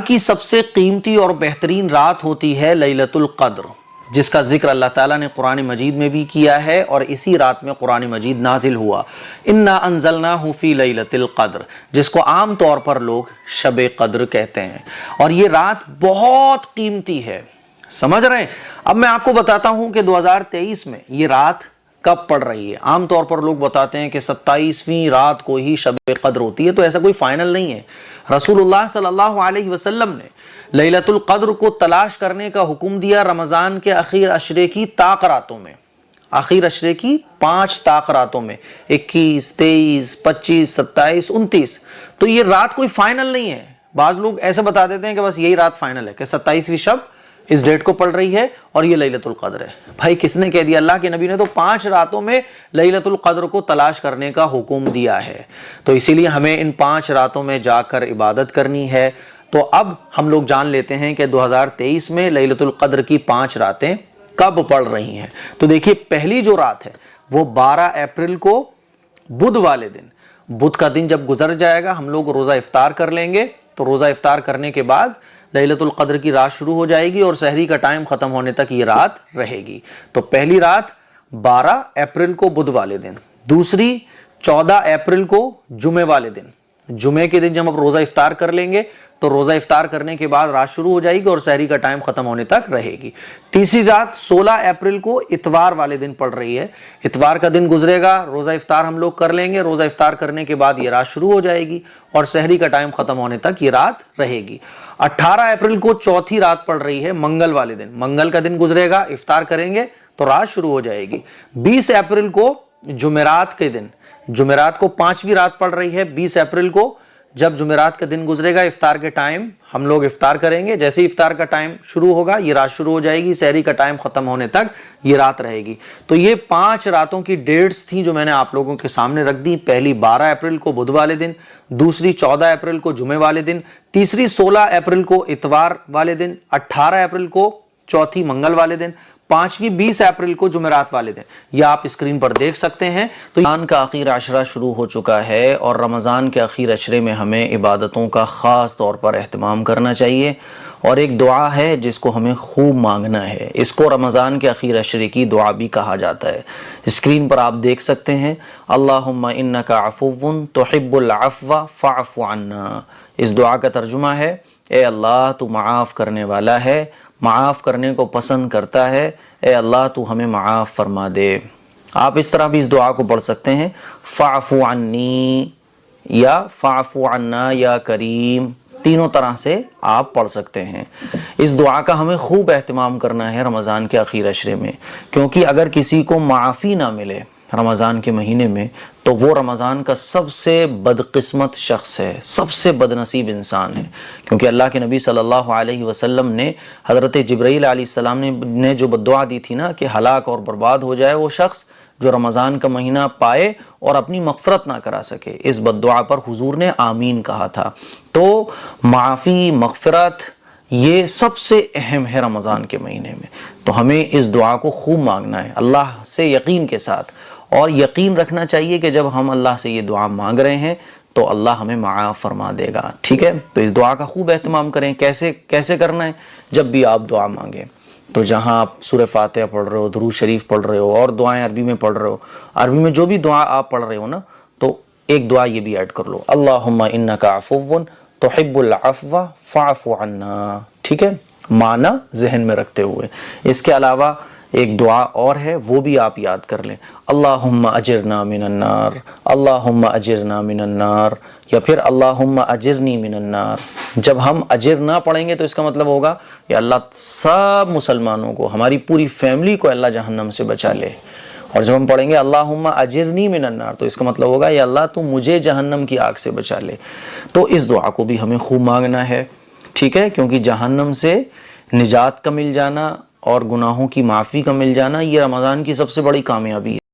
کی سب سے قیمتی اور بہترین رات ہوتی ہے لیلۃ القدر، جس کا ذکر اللہ تعالیٰ نے قرآن مجید میں بھی کیا ہے، اور اسی رات میں قرآن مجید نازل ہوا، انا انزلناہ فی لیلۃ القدر، جس کو عام طور پر لوگ شب قدر کہتے ہیں، اور یہ رات بہت قیمتی ہے۔ سمجھ رہے ہیں؟ اب میں آپ کو بتاتا ہوں کہ 2023 میں یہ رات کب پڑ رہی ہے۔ عام طور پر لوگ بتاتے ہیں کہ 27ویں رات کو ہی شب قدر ہوتی ہے، تو ایسا کوئی فائنل نہیں ہے۔ رسول اللہ صلی اللہ علیہ وسلم نے لیلۃ القدر کو تلاش کرنے کا حکم دیا رمضان کے اخیر عشرے کی طاق راتوں میں، اخیر عشرے کی 5 طاق راتوں میں، 21، 23، 25، 27، 29۔ تو یہ رات کوئی فائنل نہیں ہے۔ بعض لوگ ایسے بتا دیتے ہیں کہ بس یہی رات فائنل ہے، کہ 27ویں شب اس ڈیٹ کو پڑ رہی ہے اور یہ لیلۃ القدر ہے۔ بھائی کس نے کہہ دیا؟ اللہ کے نبی نے تو 5 راتوں میں لیلۃ القدر کو تلاش کرنے کا حکم دیا ہے، تو اسی لیے ہمیں ان 5 راتوں میں جا کر عبادت کرنی ہے۔ تو اب ہم لوگ جان لیتے ہیں کہ 2023 میں لیلۃ القدر کی 5 راتیں کب پڑ رہی ہیں۔ تو دیکھیے، پہلی جو رات ہے وہ 12 اپریل کو بدھ والے دن، بدھ کا دن جب گزر جائے گا ہم لوگ روزہ افطار کر لیں گے، تو روزہ افطار کرنے کے بعد لیلۃ القدر کی رات شروع ہو جائے گی اور سحری کا ٹائم ختم ہونے تک یہ رات رہے گی۔ تو پہلی رات 12 اپریل کو بدھ والے دن، دوسری 14 اپریل کو جمعے والے دن، جمعے کے دن جب ہم روزہ افطار کر لیں گے تو روزہ افطار کرنے کے بعد رات شروع ہو جائے گی اور سحری کا ٹائم ختم ہونے تک رہے گی۔ تیسری رات 16 اپریل کو اتوار والے دن پڑ رہی ہے، اتوار کا دن گزرے گا، روزہ افطار ہم لوگ کر لیں گے، روزہ افطار کرنے کے بعد یہ رات شروع ہو جائے گی اور سحری کا ٹائم ختم ہونے تک یہ رات رہے گی۔ 18 اپریل کو چوتھی رات پڑ رہی ہے، منگل والے دن، منگل کا دن گزرے گا، افطار کریں گے تو رات شروع ہو جائے گی۔ 20 اپریل کو جمعرات کے دن، جمعرات کو 5ویں رات پڑ رہی ہے۔ 20 اپریل کو جب جمعرات کا دن گزرے گا، افطار کے ٹائم ہم لوگ افطار کریں گے، جیسے ہی افطار کا ٹائم شروع ہوگا یہ رات شروع ہو جائے گی، سحری کا ٹائم ختم ہونے تک یہ رات رہے گی۔ تو یہ 5 راتوں کی ڈیٹس تھیں جو میں نے آپ لوگوں کے سامنے رکھ دی۔ پہلی 12 اپریل کو بدھ والے دن، دوسری 14 اپریل کو جمعے والے دن، تیسری 16 اپریل کو اتوار والے دن، 18 اپریل کو چوتھی منگل والے دن، 5ویں 20 اپریل کو جمعرات والے دن۔ یہ آپ اسکرین پر دیکھ سکتے ہیں۔ تو رمضان کا اخیر عشرہ شروع ہو چکا ہے، اور رمضان کے اخیر عشرے میں ہمیں عبادتوں کا خاص طور پر اہتمام کرنا چاہیے، اور ایک دعا ہے جس کو ہمیں خوب مانگنا ہے۔ اس کو رمضان کے اخیر عشرے کی دعا بھی کہا جاتا ہے۔ اسکرین پر آپ دیکھ سکتے ہیں، اللہم انک عفو تحب العفو فاعف عنا۔ اس دعا کا ترجمہ ہے، اے اللہ تو معاف کرنے والا ہے، معاف کرنے کو پسند کرتا ہے، اے اللہ تو ہمیں معاف فرما دے۔ آپ اس طرح بھی اس دعا کو پڑھ سکتے ہیں، فاعف عنی یا فاعف عنا یا کریم، تینوں طرح سے آپ پڑھ سکتے ہیں۔ اس دعا کا ہمیں خوب اہتمام کرنا ہے رمضان کے اخیر عشرے میں، کیونکہ اگر کسی کو معافی نہ ملے رمضان کے مہینے میں تو وہ رمضان کا سب سے بدقسمت شخص ہے، سب سے بد نصیب انسان ہے، کیونکہ اللہ کے نبی صلی اللہ علیہ وسلم نے حضرت جبرائیل علیہ السلام نے جو بددعا دی تھی نا کہ ہلاک اور برباد ہو جائے وہ شخص جو رمضان کا مہینہ پائے اور اپنی مغفرت نہ کرا سکے، اس بددعا پر حضور نے آمین کہا تھا۔ تو معافی، مغفرت یہ سب سے اہم ہے رمضان کے مہینے میں، تو ہمیں اس دعا کو خوب مانگنا ہے اللہ سے یقین کے ساتھ، اور یقین رکھنا چاہیے کہ جب ہم اللہ سے یہ دعا مانگ رہے ہیں تو اللہ ہمیں معاف فرما دے گا۔ ٹھیک ہے؟ تو اس دعا کا خوب اہتمام کریں۔ کیسے کرنا ہے؟ جب بھی آپ دعا مانگیں تو جہاں آپ سورہ فاتحہ پڑھ رہے ہو، درود شریف پڑھ رہے ہو، اور دعائیں عربی میں پڑھ رہے ہو، عربی میں جو بھی دعا آپ پڑھ رہے ہو نا، تو ایک دعا یہ بھی ایڈ کر لو، اللہم انک عفو تحب العفو فاعف عنا۔ ٹھیک ہے؟ معنی ذہن میں رکھتے ہوئے۔ اس کے علاوہ ایک دعا اور ہے، وہ بھی آپ یاد کر لیں، اللہم اجرنا من النار، اللہم اجرنا من النار، یا پھر اللہم اجرنی من النار۔ جب ہم اجر نہ پڑھیں گے تو اس کا مطلب ہوگا کہ اللہ سب مسلمانوں کو، ہماری پوری فیملی کو اللہ جہنم سے بچا لے، اور جب ہم پڑھیں گے اللہم اجرنی من النار تو اس کا مطلب ہوگا یا اللہ تو مجھے جہنم کی آگ سے بچا لے۔ تو اس دعا کو بھی ہمیں خوب مانگنا ہے، ٹھیک ہے؟ کیونکہ جہنم سے نجات کا مل جانا اور گناہوں کی معافی کا مل جانا یہ رمضان کی سب سے بڑی کامیابی ہے۔